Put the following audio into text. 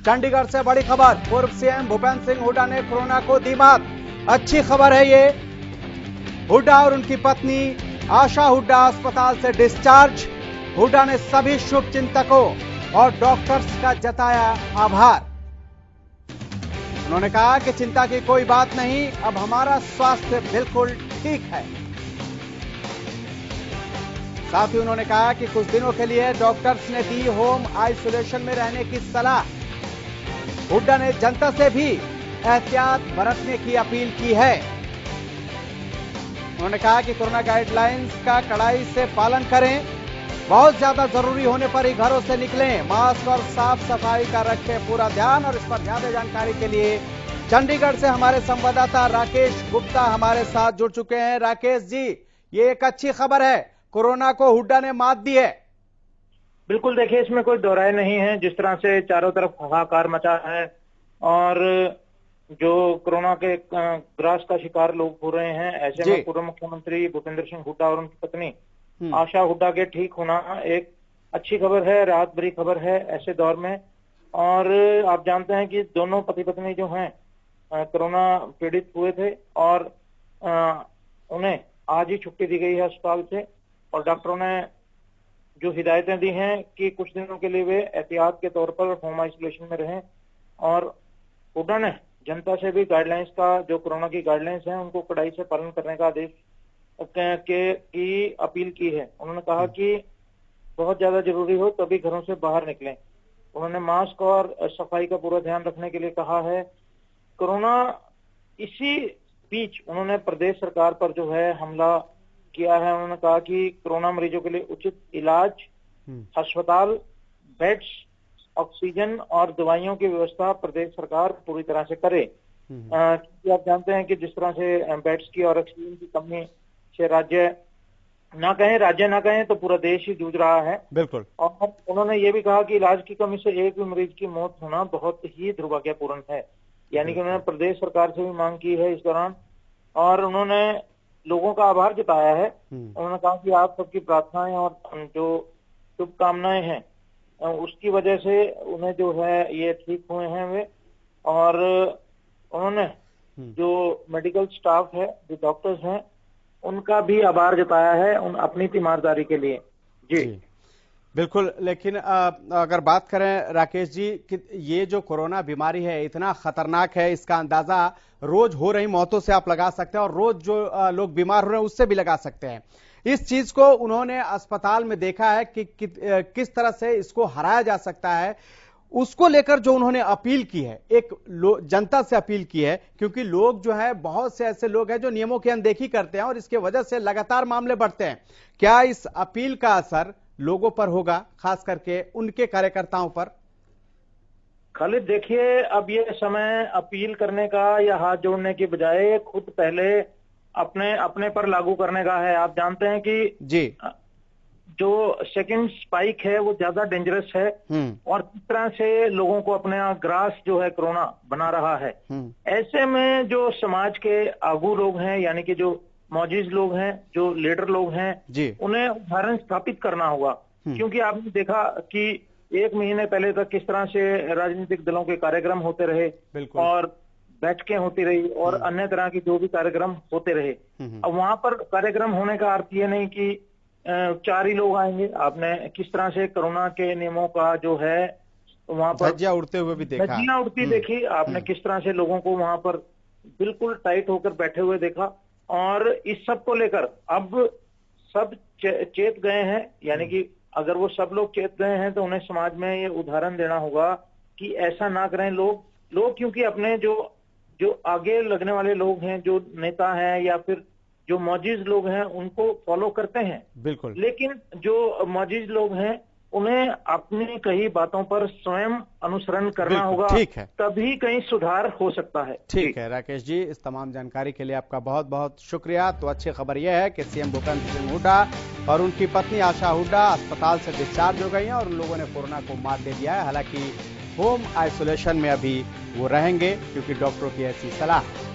चंडीगढ़ से बड़ी खबर, पूर्व सीएम भूपेंद्र सिंह हुड्डा ने कोरोना को दी मात। अच्छी खबर है ये। हुड्डा और उनकी पत्नी आशा हुड्डा अस्पताल से डिस्चार्ज। हुड्डा ने सभी शुभचिंतकों और डॉक्टर्स का जताया आभार। उन्होंने कहा कि चिंता की कोई बात नहीं, अब हमारा स्वास्थ्य बिल्कुल ठीक है। साथ ही उन्होंने कहा कि कुछ दिनों के लिए डॉक्टर्स ने दी होम आइसोलेशन में रहने की सलाह। हुड्डा ने जनता से भी एहतियात बरतने की अपील की है। उन्होंने कहा कि कोरोना गाइडलाइंस का कड़ाई से पालन करें, बहुत ज्यादा जरूरी होने पर ही घरों से निकलें, मास्क और साफ सफाई का रखें पूरा ध्यान। और इस पर ज्यादा जानकारी के लिए चंडीगढ़ से हमारे संवाददाता राकेश गुप्ता हमारे साथ जुड़ चुके हैं। राकेश जी, ये एक अच्छी खबर है, कोरोना को हुड्डा ने मात दी है। बिल्कुल, देखिए इसमें कोई दोहराई नहीं है। जिस तरह से चारों तरफ हाहाकार मचा है और जो कोरोना के ग्रास का शिकार लोग हो रहे हैं, ऐसे में पूर्व मुख्यमंत्री भूपेंद्र सिंह हुड्डा और उनकी पत्नी आशा हुड्डा के ठीक होना एक अच्छी खबर है, राहत भरी खबर है ऐसे दौर में। और आप जानते हैं कि दोनों पति पत्नी जो हैं कोरोना पीड़ित हुए थे और उन्हें आज ही छुट्टी दी गई है अस्पताल से। और डॉक्टरों ने जो हिदायतें दी हैं कि कुछ दिनों के लिए वे एहतियात के तौर पर होम आइसोलेशन में रहें। और हुड्डा ने जनता से भी गाइडलाइंस का, जो कोरोना की गाइडलाइंस हैं, उनको कड़ाई से पालन करने का आदेश की अपील की है। उन्होंने कहा कि बहुत ज्यादा जरूरी हो तभी घरों से बाहर निकलें। उन्होंने मास्क और सफाई का पूरा ध्यान रखने के लिए कहा है। कोरोना इसी बीच उन्होंने प्रदेश सरकार पर जो है हमला किया है। उन्होंने कहा कि कोरोना मरीजों के लिए उचित इलाज, अस्पताल, बेड्स, ऑक्सीजन और दवाइयों की व्यवस्था प्रदेश सरकार पूरी तरह से करे। क्योंकि आप जानते हैं कि जिस तरह से बेड्स की और ऑक्सीजन की कमी से राज्य ना कहें तो पूरा देश ही जूझ रहा है। बिल्कुल। और उन्होंने ये भी कहा कि इलाज की कमी से एक भी मरीज की मौत होना बहुत ही दुर्भाग्यपूर्ण है। यानी कि उन्होंने प्रदेश सरकार से भी मांग की है इस दौरान। और उन्होंने लोगों का आभार जताया है। उन्होंने कहा कि आप सबकी प्रार्थनाएं और जो शुभकामनाएं हैं उसकी वजह से उन्हें जो है ये ठीक हुए हैं वे। और उन्होंने जो मेडिकल स्टाफ है, जो डॉक्टर्स हैं, उनका भी आभार जताया है अपनी तीमारदारी के लिए। जी बिल्कुल। लेकिन अगर बात करें राकेश जी कि ये जो कोरोना बीमारी है इतना खतरनाक है, इसका अंदाजा रोज हो रही मौतों से आप लगा सकते हैं और रोज जो लोग बीमार हो रहे हैं उससे भी लगा सकते हैं। इस चीज को उन्होंने अस्पताल में देखा है कि किस तरह से इसको हराया जा सकता है, उसको लेकर जो उन्होंने अपील की है, एक जनता से अपील की है। क्योंकि लोग जो है, बहुत से ऐसे लोग हैं जो नियमों की अनदेखी करते हैं और इसके वजह से लगातार मामले बढ़ते हैं। क्या इस अपील का असर लोगों पर होगा, खास करके उनके कार्यकर्ताओं पर? खालिद, देखिए अब ये समय अपील करने का या हाथ जोड़ने की बजाय खुद पहले अपने पर लागू करने का है। आप जानते हैं कि जी जो सेकंड स्पाइक है वो ज्यादा डेंजरस है और किस तरह से लोगों को अपने ग्रास जो है कोरोना बना रहा है। ऐसे में जो समाज के आगू लोग हैं, यानी कि जो मौजूद लोग हैं, जो लीडर लोग हैं, उन्हें उदाहरण स्थापित करना होगा। क्योंकि आपने देखा कि 1 महीने पहले तक किस तरह से राजनीतिक दलों के कार्यक्रम होते रहे और बैठकें होती रही और अन्य तरह के जो भी कार्यक्रम होते रहे। अब वहां पर कार्यक्रम होने का अर्थ ये नहीं कि 4 ही लोग आएंगे। आपने किस तरह से कोरोना के नियमों का जो है वहां पर धज्जियां उड़ते हुए भी देखा, धज्जियां उड़ती देखी आपने। किस तरह से लोगों को वहां पर बिल्कुल टाइट होकर बैठे हुए देखा। और इस सब को लेकर अब सब चेत गए हैं। यानी कि अगर वो सब लोग चेत गए हैं तो उन्हें समाज में ये उदाहरण देना होगा कि ऐसा ना करें लोग। क्योंकि अपने जो आगे लगने वाले लोग हैं, जो नेता हैं या फिर जो मौजूद लोग हैं, उनको फॉलो करते हैं। बिल्कुल। लेकिन जो मौजूद लोग हैं उन्हें अपनी कही बातों पर स्वयं अनुसरण करना होगा। ठीक है, तभी कहीं सुधार हो सकता है। ठीक है राकेश जी, इस तमाम जानकारी के लिए आपका बहुत बहुत शुक्रिया। तो अच्छी खबर यह है कि सीएम भूपेंद्र सिंह हुड्डा और उनकी पत्नी आशा हुड्डा अस्पताल से डिस्चार्ज हो गई हैं और उन लोगों ने कोरोना को मात दे दिया है। हालांकि होम आइसोलेशन में अभी वो रहेंगे क्योंकि डॉक्टरों की ऐसी सलाह है।